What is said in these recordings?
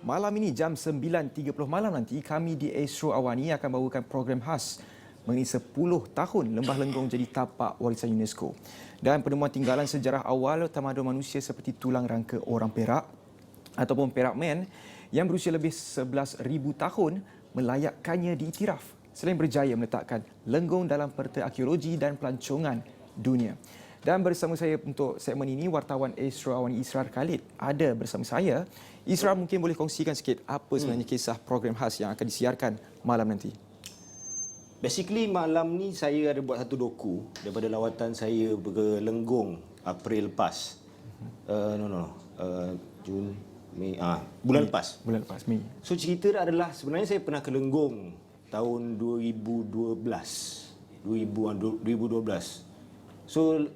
Malam ini jam 9.30 malam nanti kami di Astro Awani akan bawakan program khas mengenai 10 tahun Lembah Lenggong jadi tapak warisan UNESCO. Dan penemuan tinggalan sejarah awal tamadun manusia seperti tulang rangka orang Perak ataupun Perak Man yang berusia lebih 11,000 tahun melayakkannya diiktiraf selain berjaya meletakkan Lenggong dalam Peta Arkeologi dan Pelancongan Dunia. Dan bersama saya untuk segmen ini, wartawan Astro Awani Israr Khalid ada bersama saya. Israr, mungkin boleh kongsikan sikit apa sebenarnya kisah program khas yang akan disiarkan malam nanti? Basically malam ni saya ada buat satu doku daripada lawatan saya ke Lenggong April lepas. Jun, Mei, bulan lepas. Bulan lepas, Mei. So cerita dia adalah sebenarnya saya pernah ke Lenggong tahun 2012. So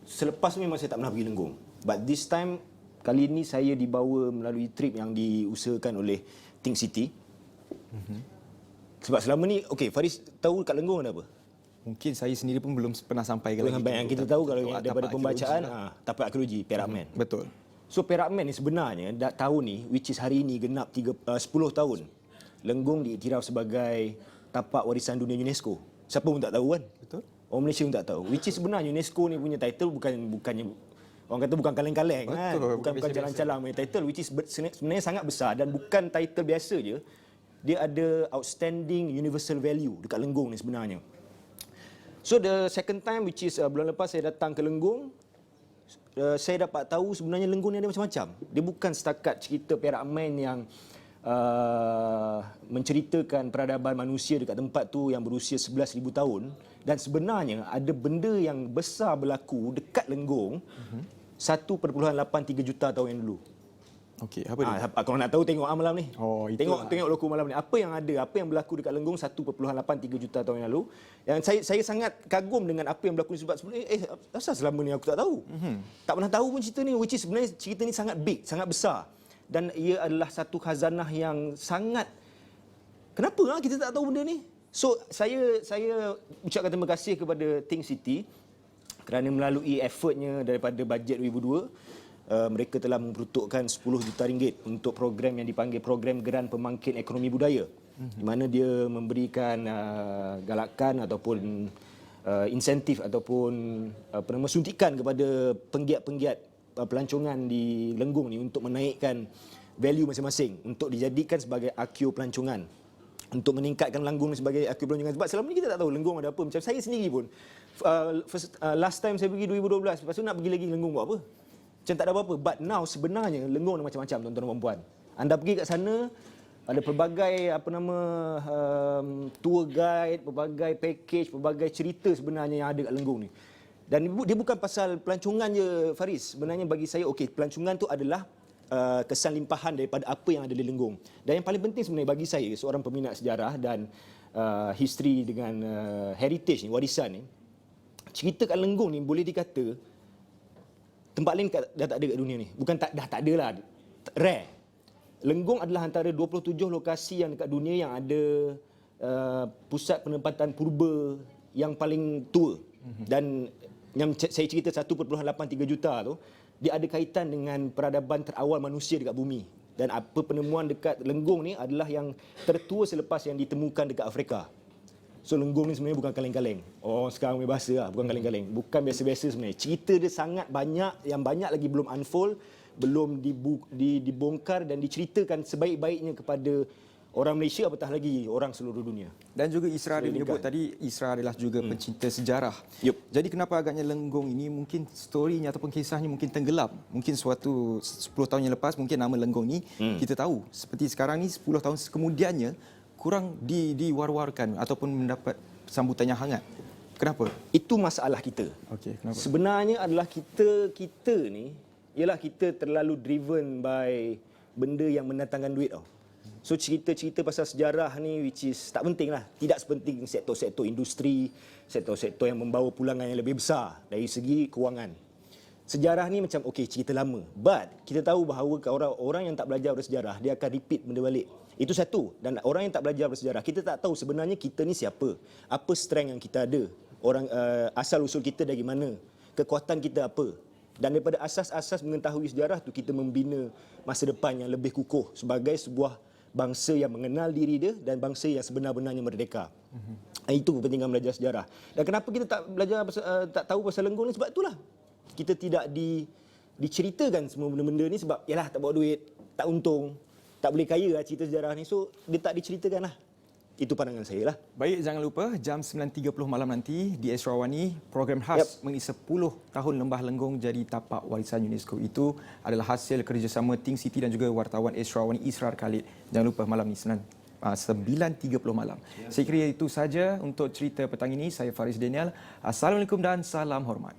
selepas tu memang saya tak pernah pergi Lenggong. But this time, kali ini saya dibawa melalui trip yang diusahakan oleh Think City. Sebab selama ni, okey, Faris tahu kat Lenggong ada apa? Mungkin saya sendiri pun belum pernah sampai ke Sampai yang kita tahu kalau daripada pembacaan, tapak arkeologi, Perak Man. Betul. So Perak Man ni sebenarnya tahun ni, which is hari ini genap 10 tahun, Lenggong diiktiraf sebagai tapak warisan dunia UNESCO. Siapa pun tak tahu kan? Betul. Orang Malaysia pun tak tahu. Which is sebenarnya UNESCO ni punya title bukannya orang kata bukan kaleng-kaleng kan. Bukan calang-calang punya title, which is sebenarnya sangat besar dan bukan title biasa je. Dia ada outstanding universal value dekat Lenggong ni sebenarnya. So the second time, which is bulan lepas saya datang ke Lenggong, saya dapat tahu sebenarnya Lenggong ni ada macam-macam. Dia bukan setakat cerita Perak Man yang menceritakan peradaban manusia dekat tempat tu yang berusia 11,000 tahun, dan sebenarnya ada benda yang besar berlaku dekat Lenggong 1.83 juta tahun yang dulu. Okey, apa dia? Kalau nak tahu tengok malam ni. Tengok loku malam ni. Apa yang berlaku dekat Lenggong 1.83 juta tahun yang lalu. Yang saya sangat kagum dengan apa yang berlaku ni sebab sebenarnya asal selama ni aku tak tahu. Tak pernah tahu pun cerita ni, which is sebenarnya cerita ni sangat big, sangat besar. Dan ia adalah satu khazanah yang sangat, kenapa kita tak tahu benda ni? So saya ucapkan terima kasih kepada Think City kerana melalui effortnya daripada bajet 2002, mereka telah memperuntukkan 10 juta ringgit untuk program yang dipanggil Program Geran Pembangkit Ekonomi Budaya, di mana dia memberikan galakan ataupun insentif ataupun suntikan kepada penggiat-penggiat pelancongan di Lenggong ni untuk menaikkan value masing-masing untuk dijadikan sebagai arkeo pelancongan, untuk meningkatkan Lenggong sebagai arkeo pelancongan. Sebab selama ni kita tak tahu Lenggong ada apa. Macam saya sendiri pun last time saya pergi 2012, lepas tu nak pergi lagi Lenggong buat apa? Macam tak ada apa-apa. But now sebenarnya Lenggong ada macam-macam, tuan-tuan dan puan. Anda pergi kat sana, ada pelbagai tour guide, pelbagai package, pelbagai cerita sebenarnya yang ada kat Lenggong ni. Dan dia bukan pasal pelancongan je, Faris. Sebenarnya bagi saya, pelancongan tu adalah kesan limpahan daripada apa yang ada di Lenggong. Dan yang paling penting sebenarnya bagi saya, seorang peminat sejarah dan history dengan heritage ni, warisan ni, cerita kat Lenggong ni boleh dikata tempat lain dah tak ada kat dunia ni. Bukan dah tak ada lah, rare. Lenggong adalah antara 27 lokasi yang dekat dunia yang ada pusat penempatan purba yang paling tua. Dan yang saya cerita 1.83 juta tu, dia ada kaitan dengan peradaban terawal manusia dekat bumi. Dan apa penemuan dekat Lenggong ni adalah yang tertua selepas yang ditemukan dekat Afrika. So Lenggong ni sebenarnya bukan kaleng-kaleng. Sekarang punya bahasa lah, bukan kaleng-kaleng. Bukan biasa-biasa sebenarnya. Cerita dia sangat banyak, yang banyak lagi belum unfold, belum dibongkar dan diceritakan sebaik-baiknya kepada orang Malaysia, apatah lagi orang seluruh dunia. Dan juga Isra ada menyebut tadi, Isra adalah juga pencinta sejarah. Jadi kenapa agaknya Lenggong ini mungkin storynya ataupun kisahnya mungkin tenggelam. Mungkin suatu 10 tahun yang lepas mungkin nama Lenggong ni kita tahu. Seperti sekarang ni 10 tahun kemudiannya kurang diwar-warkan ataupun mendapat sambutan yang hangat. Kenapa? Itu masalah kita. Kenapa? Sebenarnya adalah kita ni, ialah kita terlalu driven by benda yang mendatangkan duit tau. So cerita-cerita pasal sejarah ni, which is tak penting lah. Tidak sepenting sektor-sektor industri, sektor-sektor yang membawa pulangan yang lebih besar dari segi kewangan. Sejarah ni macam cerita lama. But kita tahu bahawa orang yang tak belajar bersejarah, dia akan repeat benda balik. Itu satu. Dan orang yang tak belajar bersejarah, kita tak tahu sebenarnya kita ni siapa. Apa strength yang kita ada. Asal usul kita dari mana. Kekuatan kita apa. Dan daripada asas-asas mengetahui sejarah tu kita membina masa depan yang lebih kukuh sebagai sebuah bangsa yang mengenal diri dia dan bangsa yang sebenar-benarnya merdeka. Itu kepentingan belajar sejarah. Dan kenapa kita tak belajar tak tahu pasal Lenggong ni, sebab itulah kita tidak diceritakan semua benda-benda ni, sebab yalah tak bawa duit, tak untung, tak boleh kaya lah cerita sejarah ni. So dia tak diceritakan lah. Itu pandangan saya lah. Baik, jangan lupa jam 9.30 malam nanti di Esrawani, program khas mengisi 10 tahun Lembah Lenggong jadi tapak warisan UNESCO. Itu adalah hasil kerjasama Think City dan juga wartawan Esrawani Israr Khalid. Jangan lupa malam ni 9.30 malam. Saya kira itu saja untuk cerita petang ini. Saya Faris Daniel. Assalamualaikum dan salam hormat.